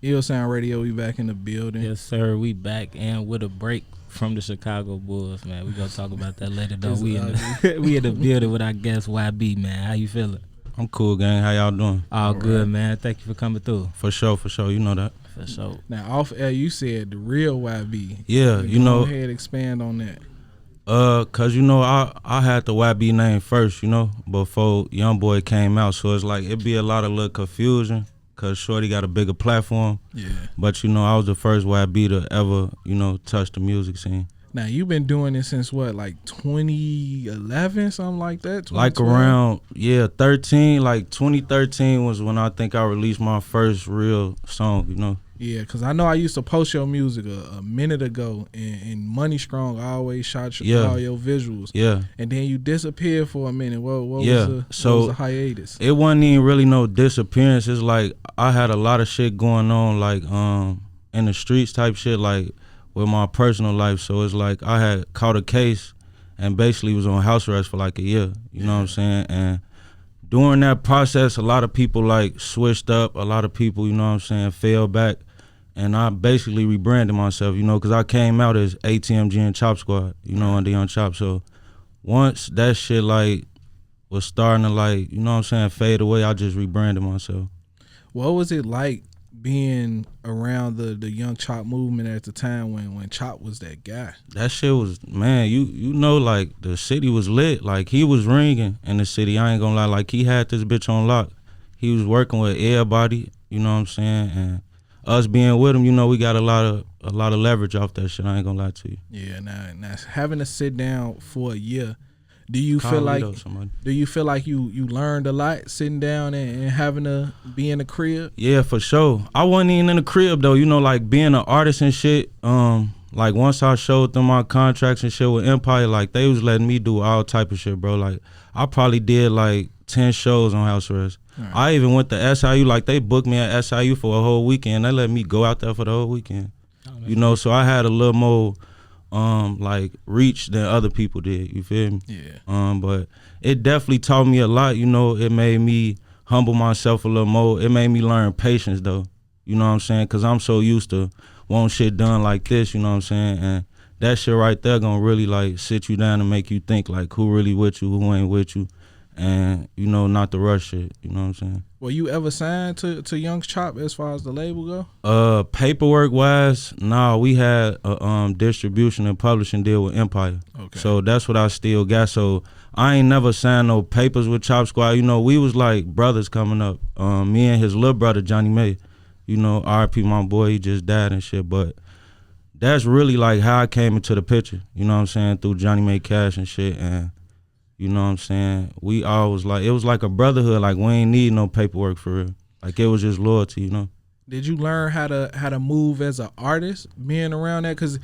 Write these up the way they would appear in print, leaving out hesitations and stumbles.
Ill Sound Radio, we back in the building. Yes, sir. We back and with a break from the Chicago Bulls, man. We gonna talk about that later, though. We in the building with our guest YB, man. How you feeling? I'm cool, gang. How y'all doing? All good, man. Thank you for coming through. For sure. You know that. For sure. Now, off air, you said the real YB. Yeah, you know. Go ahead, expand on that. Cause you know I had the YB name first, you know, before YeloBoi came out. So it's like it'd be a lot of little confusion. Cause Shorty got a bigger platform. Yeah. But you know, I was the first YB to ever, you know, touch the music scene. Now you've been doing it since what, like 2011, something like that? Like around 13, like 2013 was when I think I released my first real song, you know. Yeah, because I know I used to post your music a minute ago, and Money Strong always shot all your visuals. Yeah. And then you disappeared for a minute. What was the hiatus? It wasn't even really no disappearance. It's like I had a lot of shit going on, like in the streets type shit, like with my personal life. So it's like I had caught a case and basically was on house arrest for like a year. You know what I'm saying? And during that process, a lot of people like switched up. A lot of people, you know what I'm saying, fell back. And I basically rebranded myself, you know, because I came out as ATMG and Chop Squad, you know, under Young Chop. So once that shit, like, was starting to, like, you know what I'm saying, fade away, I just rebranded myself. What was it like being around the Young Chop movement at the time when Chop was that guy? That shit was, man, you know, like, the city was lit. Like, he was ringing in the city, I ain't gonna lie. Like, he had this bitch on lock. He was working with everybody, you know what I'm saying, and us being with him, you know, we got a lot of leverage off that shit. I ain't gonna lie to you. Yeah, now having to sit down for a year, do you feel like you learned a lot sitting down and having to be in the crib? Yeah, for sure. I wasn't even in the crib though. You know, like being an artist and shit. Like once I showed them my contracts and shit with Empire, like they was letting me do all type of shit, bro. Like I probably did like 10 shows on house arrest. Right. I even went to SIU, like they booked me at SIU for a whole weekend. They let me go out there for the whole weekend. You know, so I had a little more like reach than other people did, you feel me? Yeah. But it definitely taught me a lot, you know. It made me humble myself a little more. It made me learn patience though, you know what I'm saying? Cause I'm so used to wanting shit done like this, you know what I'm saying? And that shit right there gonna really like sit you down and make you think like who really with you, who ain't with you. And, you know, not to rush shit, you know what I'm saying? Were you ever signed to Young Chop as far as the label go? Paperwork-wise, nah, we had a distribution and publishing deal with Empire. Okay. So that's what I still got. So I ain't never signed no papers with Chop Squad. You know, we was like brothers coming up. Me and his little brother, Johnny May. You know, RP, my boy, he just died and shit. But that's really like how I came into the picture, you know what I'm saying, through Johnny May Cash and shit. And you know what I'm saying? We always like, it was like a brotherhood. Like we ain't need no paperwork for real. Like it was just loyalty, you know? Did you learn how to move as an artist being around that? Cause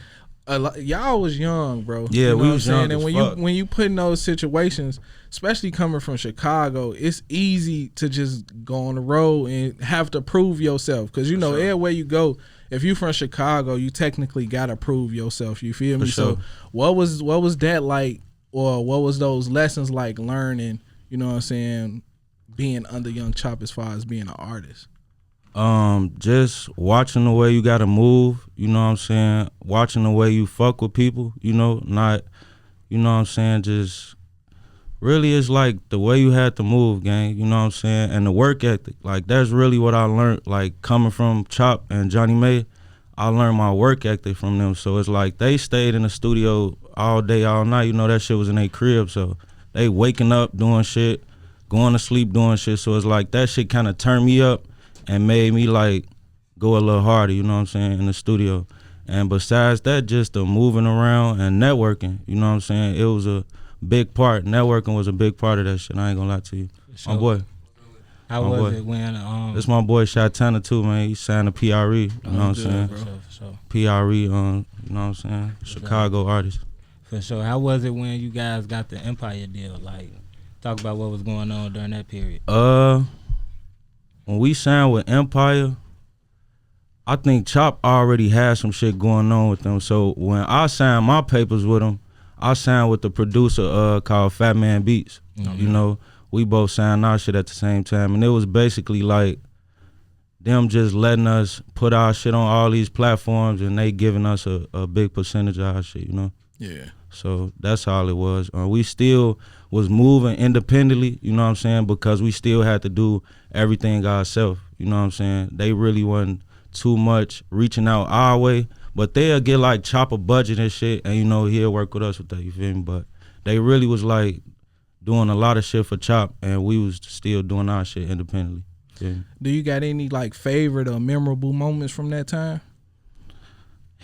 y'all was young, bro. Yeah, you know we was young. And when you put in those situations, especially coming from Chicago, it's easy to just go on the road and have to prove yourself. Cause you know, everywhere you go, if you from Chicago, you technically gotta prove yourself. You feel me? Sure. So what was that like? Or what was those lessons like learning, you know what I'm saying, being under Young Chop as far as being an artist? Just watching the way you gotta move, you know what I'm saying? Watching the way you fuck with people, you know, not, you know what I'm saying, just really it's like the way you had to move, gang, you know what I'm saying? And the work ethic, like that's really what I learned, like coming from Chop and Johnny May, I learned my work ethic from them. So it's like they stayed in the studio all day, all night. You know, that shit was in their crib. So they waking up doing shit, going to sleep doing shit. So it's like that shit kind of turned me up and made me like go a little harder, you know what I'm saying, in the studio. And besides that, just the moving around and networking, you know what I'm saying, it was a big part. Networking was a big part of that shit. I ain't gonna lie to you. Sure. My boy. How was it when It's my boy Shatana too, man. He signed a PRE, you know what I'm saying? For sure. PRE, you know what I'm saying? Chicago artist. For sure. How was it when you guys got the Empire deal? Like, talk about what was going on during that period. When we signed with Empire, I think Chop already had some shit going on with them. So when I signed my papers with him, I signed with the producer called Fat Man Beats. Mm-hmm. You know, we both signed our shit at the same time, and it was basically like them just letting us put our shit on all these platforms and they giving us a big percentage of our shit, you know? Yeah. So that's all it was. We still was moving independently, you know what I'm saying, because we still had to do everything ourselves, you know what I'm saying? They really wasn't too much reaching out our way, but they'll get like chop a budget and shit, and you know, he'll work with us with that, you feel me? But they really was like doing a lot of shit for Chop, and we was still doing our shit independently. Yeah. Do you got any like favorite or memorable moments from that time?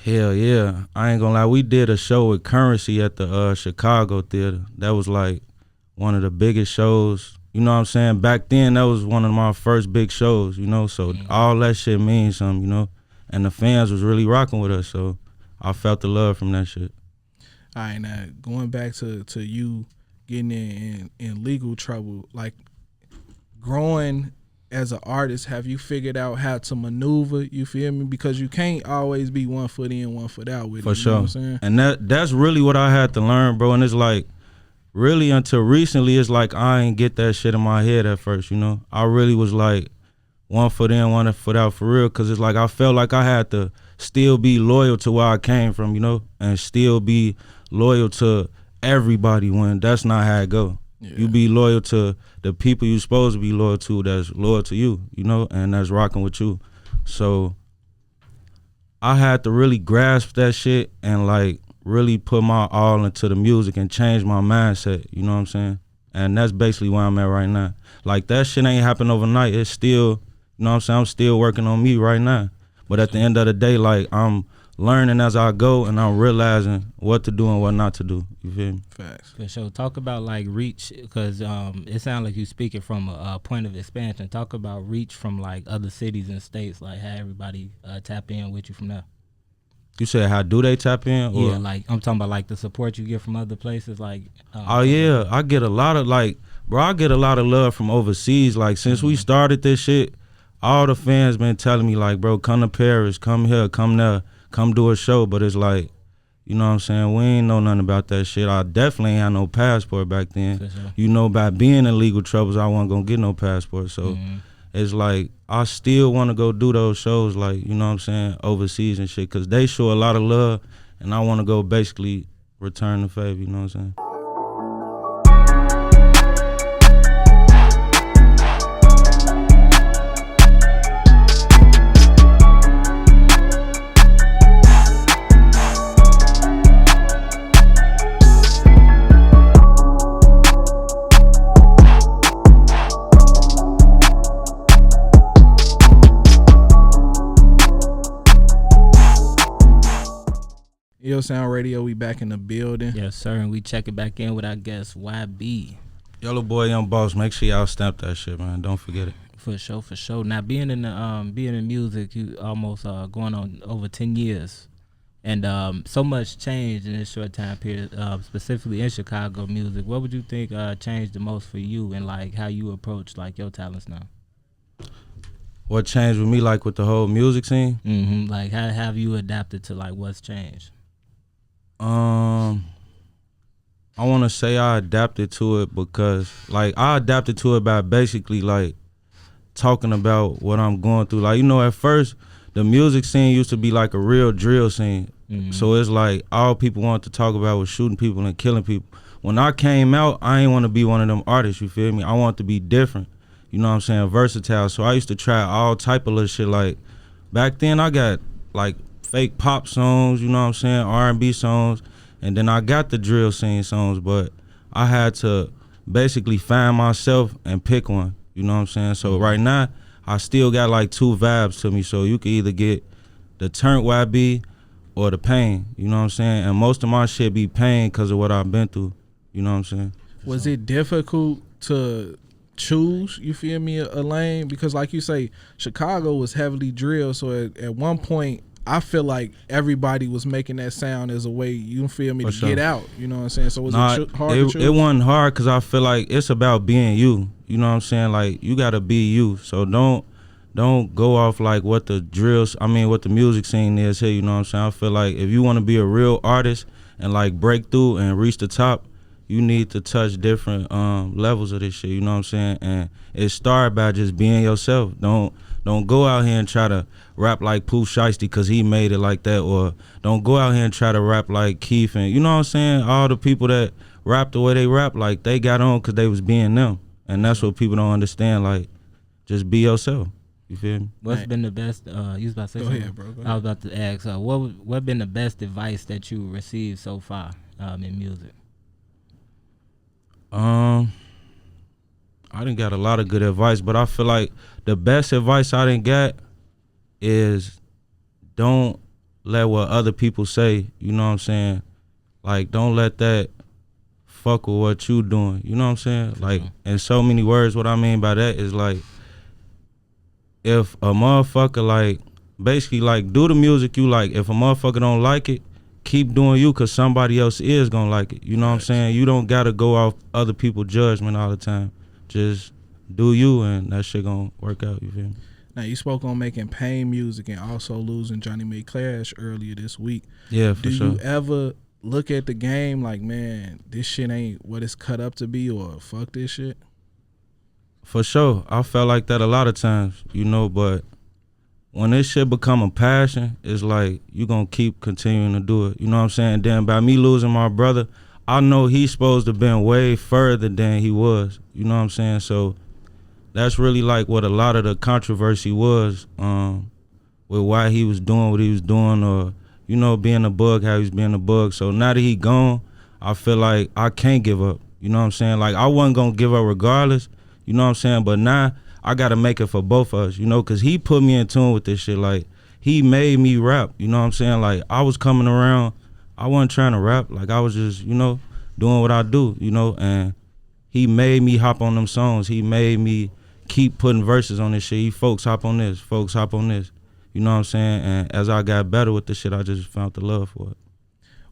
Hell yeah. I ain't gonna lie, we did a show with Currency at the Chicago Theater. That was like one of the biggest shows, you know what I'm saying? Back then, that was one of my first big shows, you know? So all that shit means something, you know? And the fans was really rocking with us, so I felt the love from that shit. All right, now going back to you getting in legal trouble, like growing as an artist, have you figured out how to maneuver, you feel me? Because you can't always be 1 foot in, 1 foot out with it. For sure. Know what I'm saying? And that's really what I had to learn, bro. And it's like, really until recently, it's like I ain't get that shit in my head at first, you know? I really was like 1 foot in, 1 foot out for real, because it's like I felt like I had to still be loyal to where I came from, you know? And still be loyal to everybody when that's not how it go. Yeah. You be loyal to the people you supposed to be loyal to that's loyal to you, you know, and that's rocking with you. So I had to really grasp that shit and like really put my all into the music and change my mindset, you know what I'm saying? And that's basically where I'm at right now. Like that shit ain't happen overnight. It's still, you know what I'm saying? I'm still working on me right now. But at the end of the day, like I'm learning as I go, and I'm realizing what to do and what not to do. You feel me? Facts. For sure. Talk about like reach, because it sounds like you speaking from a point of expansion. Talk about reach from like other cities and states, like how everybody tap in with you from there. You said how do they tap in? Or? Yeah, like I'm talking about like the support you get from other places. Like oh yeah, I get a lot of like, bro, I get a lot of love from overseas. Like since we started this shit, all the fans been telling me like, bro, come to Paris, come here, come there. Come do a show, but it's like, you know what I'm saying, we ain't know nothing about that shit. I definitely ain't had no passport back then. Sure. You know, by being in legal troubles, I wasn't gonna get no passport. So it's like, I still wanna go do those shows, like, you know what I'm saying, overseas and shit, cause they show a lot of love, and I wanna go basically return the favor, you know what I'm saying? Yo Sound Radio, we back in the building. Yes, sir, and we check it back in with our guest, YB. YeloBoi, Young Boss, make sure y'all stamp that shit, man. Don't forget it. For sure, for sure. Now, being in music, you almost going on over 10 years. And so much changed in this short time period, specifically in Chicago music. What would you think changed the most for you and like how you approach like your talents now? What changed with me, like with the whole music scene? Mm-hmm. Like how have you adapted to like what's changed? I want to say I adapted to it because, like, I adapted to it by basically, like, talking about what I'm going through. Like, you know, at first, the music scene used to be like a real drill scene. So it's like all people wanted to talk about was shooting people and killing people. When I came out, I ain't want to be one of them artists, you feel me? I want to be different, you know what I'm saying, versatile. So I used to try all type of little shit. Like, back then, I got, like, fake pop songs, you know what I'm saying, R&B songs, and then I got the drill scene songs, but I had to basically find myself and pick one, you know what I'm saying? So right now, I still got like 2 vibes to me, so you can either get the turnt YB or the pain, you know what I'm saying? And most of my shit be pain because of what I've been through, you know what I'm saying? Was it difficult to choose, you feel me, a lane? Because like you say, Chicago was heavily drilled, so at one point, I feel like everybody was making that sound as a way, you feel me, to get out. You know what I'm saying? So was it hard to choose? It wasn't hard because I feel like it's about being you. You know what I'm saying? Like, you got to be you. So don't go off like what the what the music scene is here. You know what I'm saying? I feel like if you want to be a real artist and like break through and reach the top, you need to touch different levels of this shit. You know what I'm saying? And it started by just being yourself. Don't go out here and try to rap like Pooh Shiesty because he made it like that, or don't go out here and try to rap like Keith and you know what I'm saying. All the people that rap the way they rap, like they got on because they was being them, and that's what people don't understand. Like, just be yourself. You feel me? What's been the best? You was about to say something? Ahead, bro. Go ahead. I was about to ask. What been the best advice that you received so far in music? I didn't got a lot of good advice, but I feel like the best advice I didn't get is don't let what other people say. You know what I'm saying? Like, don't let that fuck with what you doing. You know what I'm saying? Like, in so many words, what I mean by that is like, if a motherfucker like, basically like, do the music you like. If a motherfucker don't like it, keep doing you because somebody else is gonna like it. You know what I'm saying? You don't gotta go off other people's judgment all the time. Just do you and that shit gonna work out, you feel me? Now, you spoke on making pain music and also losing Johnny McClash earlier this week. Yeah, for sure. Do you ever look at the game like, man, this shit ain't what it's cut up to be, or fuck this shit? For sure. I felt like that a lot of times, you know, but when this shit become a passion, it's like you gonna keep continuing to do it. You know what I'm saying? Then by me losing my brother, I know he's supposed to have been way further than he was. You know what I'm saying? So that's really like what a lot of the controversy was, with why he was doing what he was doing, or, you know, being a bug, how he's being a bug. So now that he gone, I feel like I can't give up. You know what I'm saying? Like, I wasn't gonna give up regardless. You know what I'm saying? But now I gotta make it for both of us, you know, cause he put me in tune with this shit. Like, he made me rap, you know what I'm saying? Like, I was coming around, I wasn't trying to rap. Like, I was just, you know, doing what I do, you know, and he made me hop on them songs. He made me keep putting verses on this shit. He, folks hop on this, folks hop on this. You know what I'm saying? And as I got better with the shit, I just found the love for it.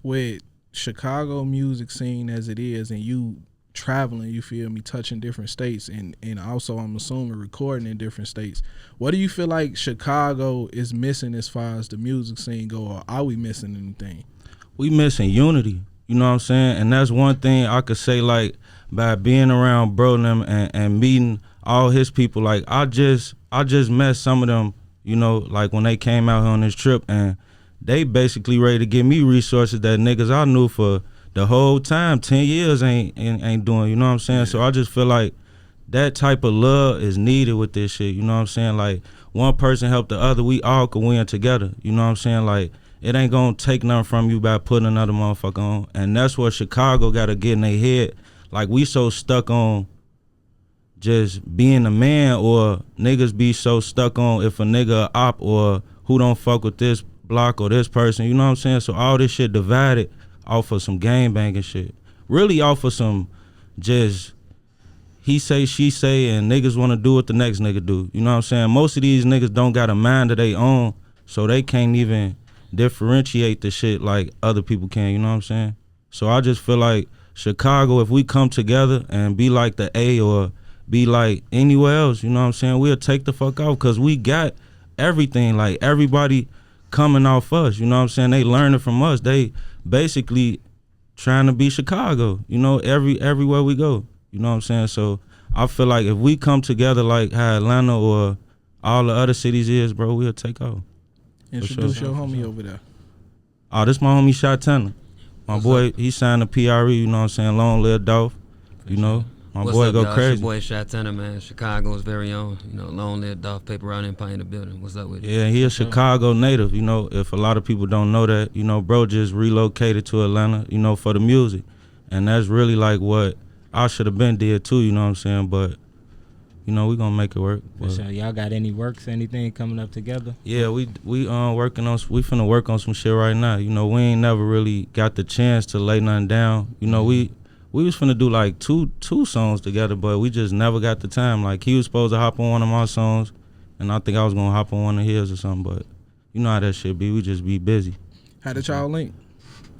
With Chicago music scene as it is, and you traveling, you feel me, touching different states, and also I'm assuming recording in different states, what do you feel like Chicago is missing as far as the music scene go, or are we missing anything? We missing unity, you know what I'm saying? And that's one thing I could say, like, by being around bro them and meeting all his people. Like, I just met some of them, you know, like when they came out here on this trip, and they basically ready to give me resources that niggas I knew for the whole time, 10 years ain't doing, you know what I'm saying? Yeah. So I just feel like that type of love is needed with this shit, you know what I'm saying? Like, one person help the other, we all can win together, you know what I'm saying? Like, it ain't gonna take nothing from you by putting another motherfucker on. And that's what Chicago gotta get in their head. Like, we so stuck on just being a man, or niggas be so stuck on if a nigga a op, or who don't fuck with this block or this person, you know what I'm saying? So all this shit divided off of some gang banging shit. Really off of some just he say, she say, and niggas wanna do what the next nigga do. You know what I'm saying? Most of these niggas don't got a mind of their own, so they can't even differentiate the shit like other people can, you know what I'm saying? So I just feel like Chicago, if we come together and be like the A or be like anywhere else, you know what I'm saying, we'll take the fuck off, because we got everything. Like, everybody coming off us, you know what I'm saying? They learning from us. They basically trying to be Chicago, you know, everywhere we go, you know what I'm saying? So I feel like if we come together like how Atlanta or all the other cities is, bro, we'll take off. Introduce your homie over there. Oh, this my homie Shot Tanner. My boy, he signed a PRE, you know what I'm saying? Long live Dolph, you know. My What's boy up, go y'all? crazy. It's your boy Shot Tanner, man. Chicago's very own. You know, long live Dolph, Paper Round Empire in the building. What's up with you? Yeah, he a Chicago native, you know. If a lot of people don't know that, you know, bro just relocated to Atlanta, you know, for the music. And that's really like what I should have been did too, you know what I'm saying? But, you know, we gonna make it work. For sure. Y'all got any works, anything coming up together? Yeah, we working on, we finna work on some shit right now. You know, we ain't never really got the chance to lay nothing down. You know, we was finna do like two songs together, but we just never got the time. Like, he was supposed to hop on one of my songs, and I think I was gonna hop on one of his or something, but you know how that shit be. We just be busy. How did y'all link?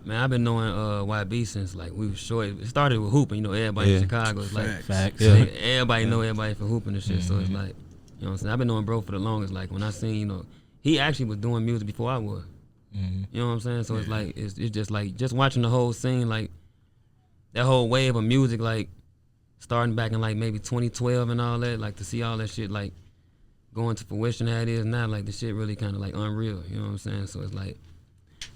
Man, I've been knowing YB since like we was short. It started with hooping, you know, everybody in Chicago is like Facts. Yeah. Everybody know everybody for hooping and shit. So it's like, you know what I'm saying? I've been knowing bro for the longest. Like, when I seen, you know, he actually was doing music before I was. You know what I'm saying? So it's like, it's just like, just watching the whole scene, like that whole wave of music, like starting back in like maybe 2012 and all that, like to see all that shit, like going to fruition how it is now, like the shit really kind of like unreal. You know what I'm saying? So it's like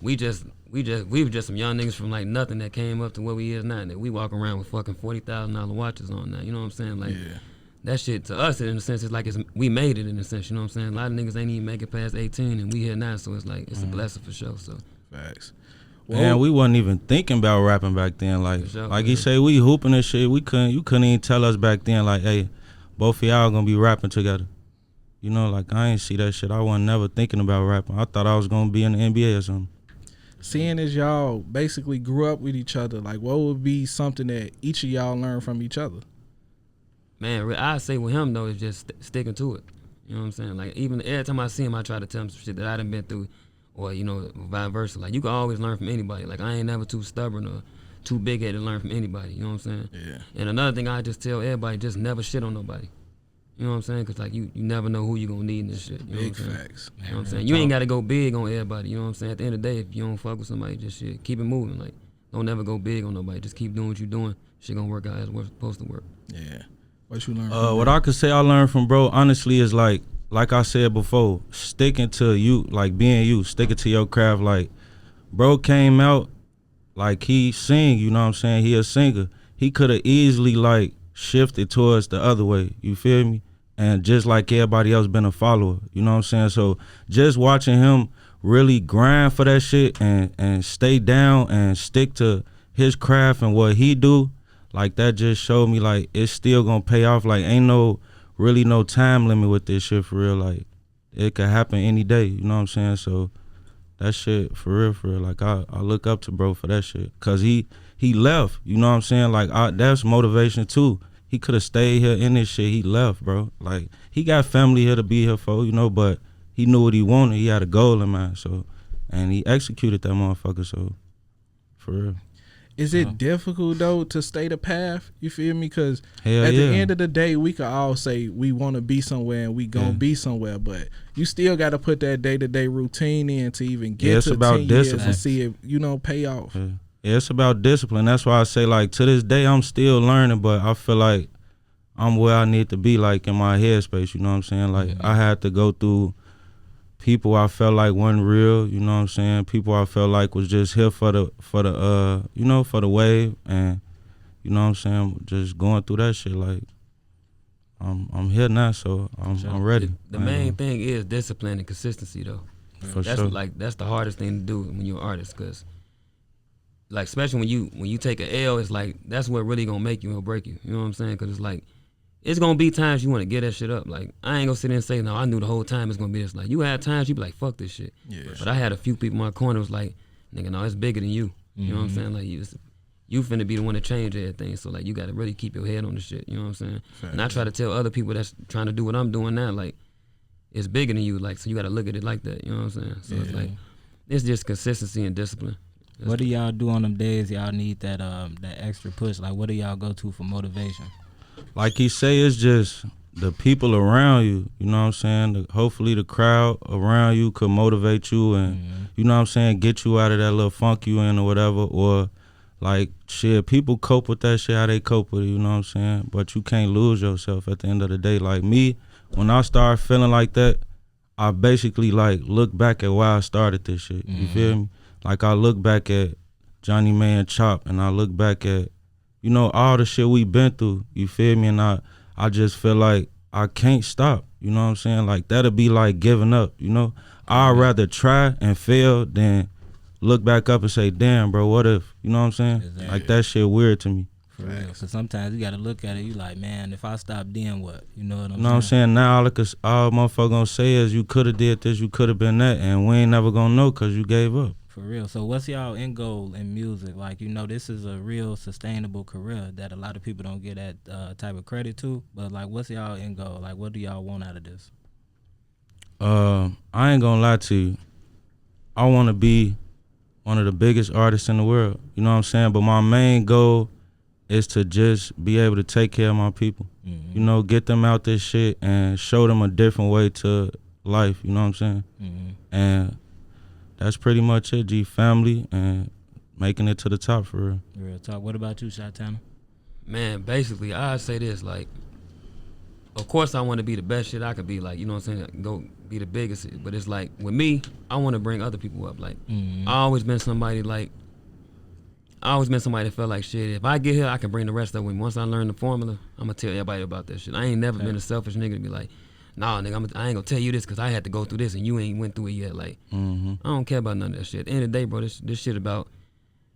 we were just some young niggas from like nothing that came up to where we is now. That we walk around with fucking $40,000 watches on now. You know what I'm saying? Like that shit to us in a sense is like we made it in a sense. You know what I'm saying? A lot of niggas ain't even make it past 18, and we here now. So it's like it's a blessing for sure. So facts. Well, man, we wasn't even thinking about rapping back then. Like, sure, like you say, we hooping and shit. You couldn't even tell us back then, like, hey, both of y'all gonna be rapping together. You know, like I ain't see that shit. I wasn't never thinking about rapping. I thought I was gonna be in the NBA or something. Seeing as y'all basically grew up with each other, like what would be something that each of y'all learned from each other? Man, I say with him though is just sticking to it. You know what I'm saying? Like even every time I see him, I try to tell him some shit that I done been through. Or, you know, vice versa. Like, you can always learn from anybody. Like, I ain't never too stubborn or too big-headed to learn from anybody. You know what I'm saying? Yeah. And another thing I just tell everybody, just never shit on nobody. You know what I'm saying? Because, like, you never know who you going to need in this shit. You know Big what I'm saying? facts. You know what I'm saying? You ain't got to go big on everybody. You know what I'm saying? At the end of the day, if you don't fuck with somebody, just shit, keep it moving. Like, don't never go big on nobody. Just keep doing what you're doing. Shit going to work out as it's supposed to work. Yeah. What you learned what I could say I learned from bro, honestly, is like I said before, sticking to you, like being you, sticking to your craft. Like, bro came out, like he sing, you know what I'm saying? He a singer. He could have easily like shifted towards the other way, you feel me? And just like everybody else been a follower, you know what I'm saying? So just watching him really grind for that shit and stay down and stick to his craft and what he do, like that just showed me like it's still gonna pay off. Like ain't really no time limit with this shit for real. Like it could happen any day, you know what I'm saying? So that shit for real. Like I look up to bro for that shit. Cause he left, you know what I'm saying? Like that's motivation too. He could have stayed here in this shit. He left, bro. Like he got family here to be here for, you know, but he knew what he wanted. He had a goal in mind, so and he executed that motherfucker, so for real. Is it difficult though to stay the path? You feel me? Because at yeah. the end of the day, we could all say we want to be somewhere and we gonna be somewhere, but you still got to put that day-to-day routine in to even get to 10 years and see it, you know, pay off. Yeah, it's about discipline. That's why I say like to this day I'm still learning, but I feel like I'm where I need to be, like in my headspace. You know what I'm saying? Like I had to go through people I felt like wasn't real, you know what I'm saying? People I felt like was just here for the you know, for the wave, and you know what I'm saying, just going through that shit. Like I'm here now, so I'm ready. The main thing is discipline and consistency though. For that's sure. Like that's the hardest thing to do when you're an artist, cause like especially when you take an L, it's like that's what really gonna make you or break you. You know what I'm saying? Cause it's like it's gonna be times you want to get that shit up. Like I ain't gonna sit there and say, no, I knew the whole time it's gonna be this. Like you had times you be like, fuck this shit. Yeah. But I had a few people in my corner was like, nigga, no, it's bigger than you. You know what I'm saying? Like you finna be the one to change everything. So like you gotta really keep your head on the shit. You know what I'm saying? Fair. And I try to tell other people that's trying to do what I'm doing now, like it's bigger than you. Like so you gotta look at it like that. You know what I'm saying? So it's like it's just consistency and discipline. What do y'all do on them days y'all need that extra push? Like what do y'all go to for motivation? Like he say, it's just the people around you, you know what I'm saying? Hopefully the crowd around you could motivate you and, you know what I'm saying, get you out of that little funk you in or whatever. Or like, shit, people cope with that shit how they cope with it, you know what I'm saying? But you can't lose yourself at the end of the day. Like me, when I start feeling like that, I basically like look back at why I started this shit, you feel me? Like I look back at Johnny May and Chop, and I look back at, you know, all the shit we been through, you feel me? And I just feel like I can't stop, you know what I'm saying? Like that'll be like giving up, you know? I'd rather try and fail than look back up and say, damn, bro, what if, you know what I'm saying? Exactly. Like that shit weird to me. For real. Cause sometimes you gotta look at it, you like, man, if I stop, then what? You know what I'm saying? You know what I'm saying? Now all motherfucker gonna say is you coulda did this, you coulda been that, and we ain't never gonna know cause you gave up. For real. So what's y'all end goal in music? Like, you know, this is a real sustainable career that a lot of people don't get that type of credit to. But like, what's y'all end goal? Like, what do y'all want out of this? I ain't gonna lie to you. I wanna be one of the biggest artists in the world. You know what I'm saying? But my main goal is to just be able to take care of my people. You know, get them out this shit and show them a different way to life. You know what I'm saying? And that's pretty much it, G. Family and making it to the top for real. Real talk. What about you, Shot-Tanner? Man, basically, I'd say this, like, of course I want to be the best shit I could be, like, you know what I'm saying, go be the biggest, but it's like with me, I want to bring other people up. Like I always been somebody that felt like shit, if I get here I can bring the rest of them. Once I learn the formula, I'm gonna tell everybody about that shit. I ain't never been a selfish nigga to be like, nah nigga, I ain't gonna tell you this because I had to go through this and you ain't went through it yet. Like I don't care about none of that shit. At the end of the day, bro, this shit about,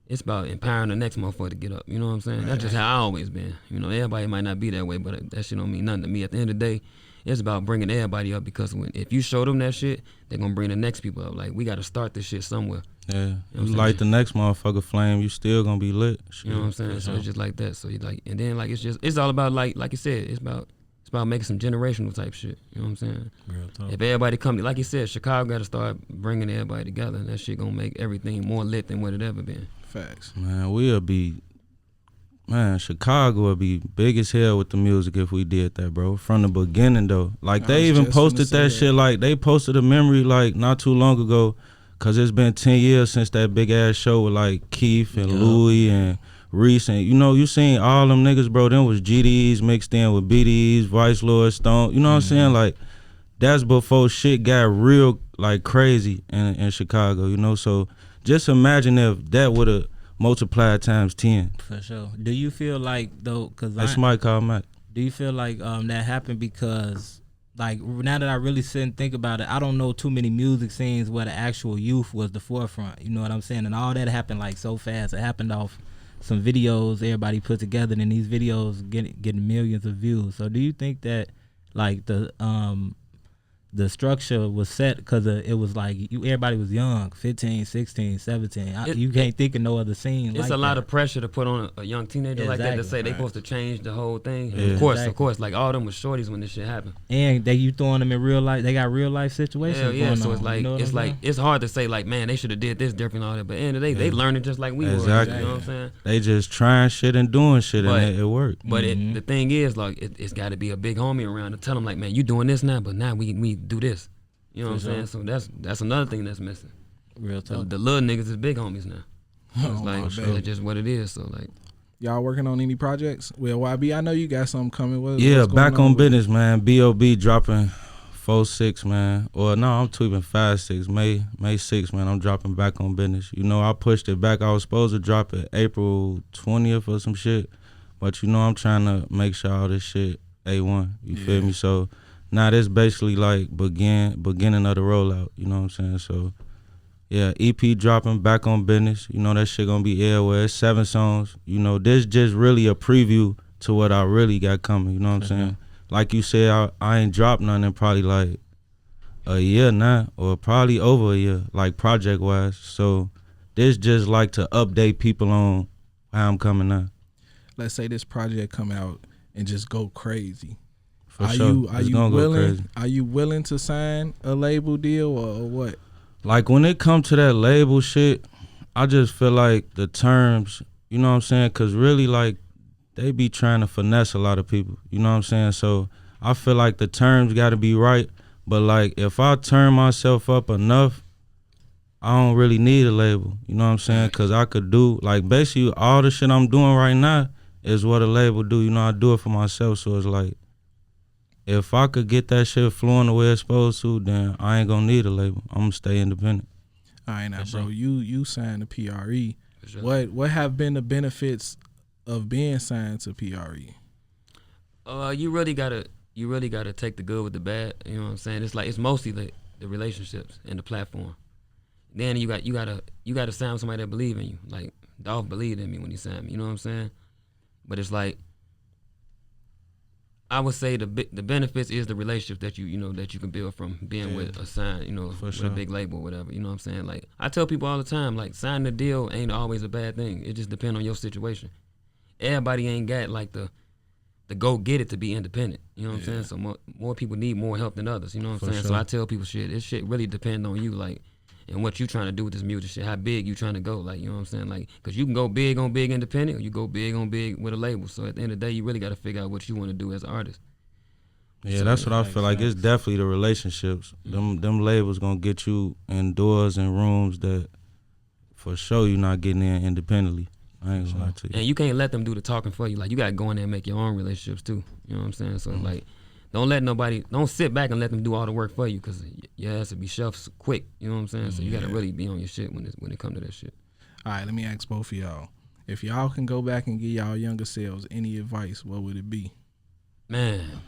it's about empowering the next motherfucker to get up. You know what I'm saying? Right. That's just how I always been. You know, everybody might not be that way, but that shit don't mean nothing to me. At the end of the day, it's about bringing everybody up, because if you show them that shit, they're gonna bring the next people up. Like, we gotta start this shit somewhere. Yeah, you know you light the next motherfucker flame, you still gonna be lit. Shit. You know what I'm saying? So it's just like that. So you like, and then like it's all about like you said, it's about making some generational type shit. You know what I'm saying? Real talk. If everybody come, like you said, Chicago got to start bringing everybody together, and that shit gonna make everything more lit than what it ever been. Facts. Man, Chicago would be big as hell with the music if we did that, bro. From the beginning, though. Like, they even posted that shit, like, they posted a memory, like, not too long ago, because it's been 10 years since that big-ass show with, like, Keith and Louis and Reese. And, you know, you seen all them niggas, bro. Them was GDs mixed in with BDs, Vice Lord, Stone. You know what I'm saying? Like, that's before shit got real, like, crazy in Chicago, you know? So just imagine if that would have multiplied times 10. For sure. Do you feel like, though, because somebody called Matt. Do you feel like that happened because, like, now that I really sit and think about it, I don't know too many music scenes where the actual youth was the forefront. You know what I'm saying? And all that happened, like, so fast. It happened off some videos everybody put together, and these videos getting millions of views. So do you think that, like, the structure was set because it was like everybody was young, 15, 16, 17. You can't think of no other scene. It's like a lot of pressure to put on a young teenager like that to say they supposed to change the whole thing. Yeah. Of course, like all them was shorties when this shit happened. And you throwing them in real life. They got real life situations. Hell yeah, going so on, it's like it's hard to say like, man, they should have did this different and all that. But at the end of the day, they learning just like we were. You know what I'm saying? They just trying shit and doing shit, and it worked. But the thing is, like, it's got to be a big homie around to tell them like, man, you doing this now, but now we do this. You know what I'm saying? So that's another thing that's missing. Real talk. The little niggas is big homies now. So it's like, that's just what it is. So like, y'all working on any projects? Well, YB, I know you got something coming. What's back on business, man. B.O.B. dropping 4-6, man. Or no, I'm tweeting 5-6. May 6, man. I'm dropping back on business. You know, I pushed it back. I was supposed to drop it April 20th or some shit. But you know, I'm trying to make sure all this shit A1. You feel me? So now this basically like beginning of the rollout, you know what I'm saying? So yeah, EP dropping, back on business. You know, that shit gonna be everywhere. It's 7 songs. You know, this just really a preview to what I really got coming, you know what I'm saying? Like you said, I ain't dropped nothing in probably like a year now, or probably over a year, like project wise. So this just like to update people on how I'm coming now. Let's say this project come out and just go crazy. Are you willing to sign a label deal or what? Like when it comes to that label shit, I just feel like the terms, you know what I'm saying? Cause really like they be trying to finesse a lot of people, you know what I'm saying? So I feel like the terms gotta be right. But like if I turn myself up enough, I don't really need a label, you know what I'm saying? Cause I could do like basically all the shit I'm doing right now is what a label do. You know, I do it for myself, so it's like, if I could get that shit flowing the way it's supposed to, then I ain't gonna need a label. I'm gonna stay independent. All right, now, bro, you signed to PRE. Sure. What have been the benefits of being signed to PRE? You really gotta take the good with the bad. You know what I'm saying? It's like it's mostly the relationships and the platform. Then you gotta sign with somebody that believe in you. Like Dolph believed in me when he signed me. You know what I'm saying? But it's like, I would say the benefits is the relationship that you can build from being with a sign, with a big label or whatever. You know what I'm saying? Like I tell people all the time, like signing a deal ain't always a bad thing. It just depends on your situation. Everybody ain't got like the go get it to be independent. You know what I'm saying? So more people need more help than others. You know what I'm saying? So I tell people this shit really depends on you, like, and what you trying to do with this music shit, how big you trying to go, like, you know what I'm saying? Like, cause you can go big on big independent, or you go big on big with a label. So at the end of the day, you really got to figure out what you want to do as an artist. Yeah, so that's what I feel like. It's definitely the relationships. Them labels gonna get you in doors and rooms that, for sure, you're not getting in independently. I ain't gonna lie to you. And you can't let them do the talking for you. Like, you got to go in there and make your own relationships too. You know what I'm saying? So like, don't sit back and let them do all the work for you, because your ass will be shelved quick. You know what I'm saying? So you gotta really be on your shit when it come to that shit. All right, let me ask both of y'all. If y'all can go back and give y'all younger selves any advice, what would it be? Man,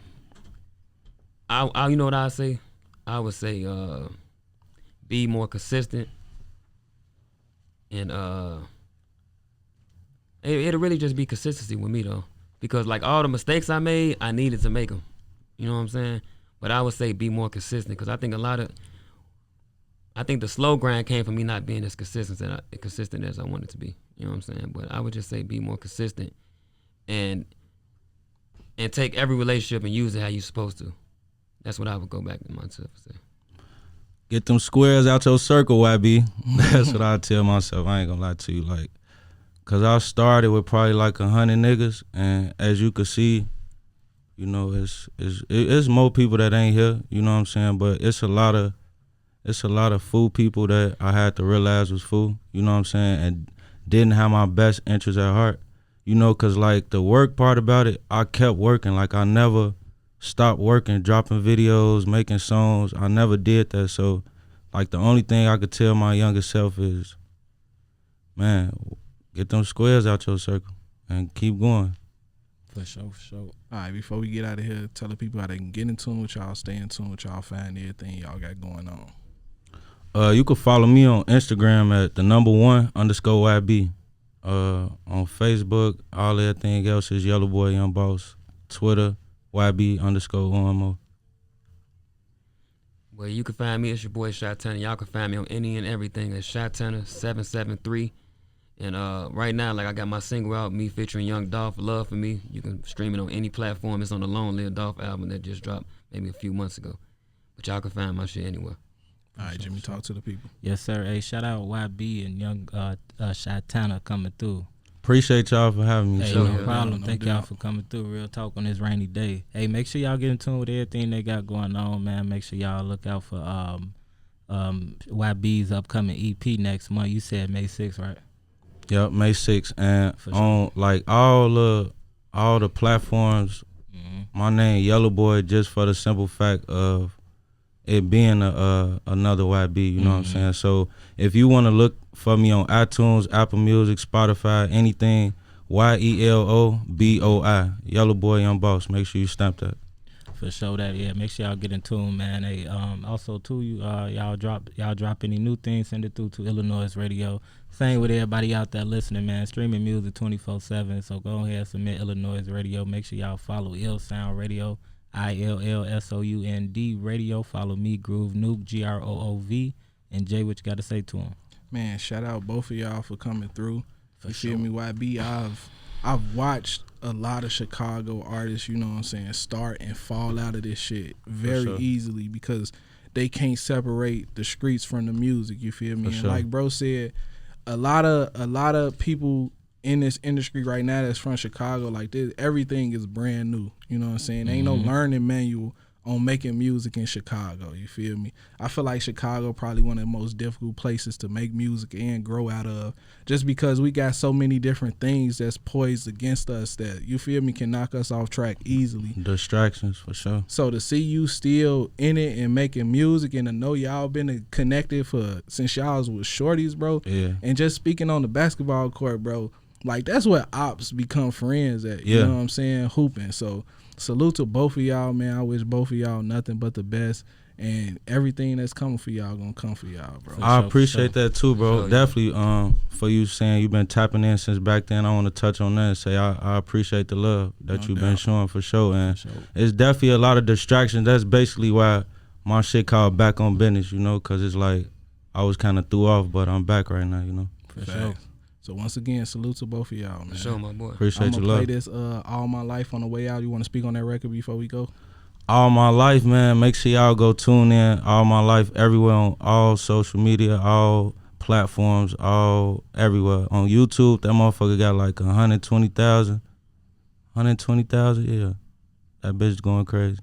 I you know what I say? I would say be more consistent, and it'll really just be consistency with me though, because like all the mistakes I made, I needed to make them. You know what I'm saying? But I would say be more consistent, because I think the slow grind came from me not being as consistent as I wanted to be. You know what I'm saying? But I would just say be more consistent, and take every relationship and use it how you're supposed to. That's what I would go back to myself and say. Get them squares out your circle, YB. That's what I tell myself. I ain't gonna lie to you, like, cause I started with probably like 100 niggas, and as you can see, you know, it's more people that ain't here. You know what I'm saying? But it's a lot of fool people that I had to realize was fool. You know what I'm saying? And didn't have my best interests at heart. You know, cause like the work part about it, I kept working. Like I never stopped working, dropping videos, making songs. I never did that. So like the only thing I could tell my younger self is, man, get them squares out your circle and keep going. For sure. All right, before we get out of here, tell the people how they can get in tune with y'all, stay in tune with y'all, find everything y'all got going on. You can follow me on Instagram at _1_YB. On Facebook, all everything else is YeloBoi Young Boss. Twitter, YB_OMO. Well, you can find me, it's your boy Shot Tanner. Y'all can find me on any and everything at Shot Tanner 773. And right now, like I got my single out, me featuring Young Dolph, Love For Me. You can stream it on any platform. It's on the Long Live Dolph album that just dropped maybe a few months ago. But y'all can find my shit anywhere. All right, Jimmy, talk to the people. Yes, sir. Hey, shout out YB and Young Shot Tanner coming through. Appreciate y'all for having me. Hey, So. no problem. No Thank doubt. y'all for coming through. Real talk on this rainy day. Hey, make sure y'all get in tune with everything they got going on, man. Make sure y'all look out for YB's upcoming EP next month. You said May 6th, right? Yep, May 6th. And For on like all the platforms, my name YeloBoi, just for the simple fact of it being another YB, you know what I'm saying? So if you want to look for me on iTunes, Apple Music, Spotify, anything, YeloBoi, YeloBoi Young Boss. Make sure you stamp that. For sure that, yeah. Make sure y'all get in tune, man. Hey, also too, y'all drop any new things, send it through to iLLANOiZE Radio. Same with everybody out there listening, man. Streaming music 24/7. So go ahead, submit iLLANOiZE Radio. Make sure y'all follow Ill Sound Radio, ILLSOUND Radio. Follow me, Groove Nuke, GROOV, and Jay. What you got to say to him? Man, shout out both of y'all for coming through. For Feel me, YB? I've watched a lot of Chicago artists, you know what I'm saying, start and fall out of this shit very easily because they can't separate the streets from the music. You feel me? And like bro said, a lot of people in this industry right now that's from Chicago, like this, everything is brand new. You know what I'm saying? Ain't no learning manual on making music in Chicago. You feel me? I feel like Chicago probably one of the most difficult places to make music and grow out of, just because we got so many different things that's poised against us that, you feel me, can knock us off track easily. Distractions, for sure. So to see you still in it and making music, and to know y'all been connected since y'all was shorties, bro. Yeah. And just speaking on the basketball court, bro, like that's where ops become friends at. You know what I'm saying? Hooping. So salute to both of y'all, man. I wish both of y'all nothing but the best, and everything that's coming for y'all gonna come for y'all, bro. I appreciate that too, bro. Sure, definitely. For you saying you've been tapping in since back then, I want to touch on that and say I appreciate the love that you've been showing for sure. And it's definitely a lot of distractions. That's basically why my shit called Back on Business, you know, because it's like I was kind of threw off, but I'm back right now, you know. For sure. So once again, salute to both of y'all, man. For sure, my boy. Appreciate your I'm love. gonna play this All My Life on the way out. You want to speak on that record before we go? All My Life, man. Make sure y'all go tune in. All My Life everywhere on all social media, all platforms, all everywhere. On YouTube, that motherfucker got like 120,000. 120,000, yeah. That bitch going crazy.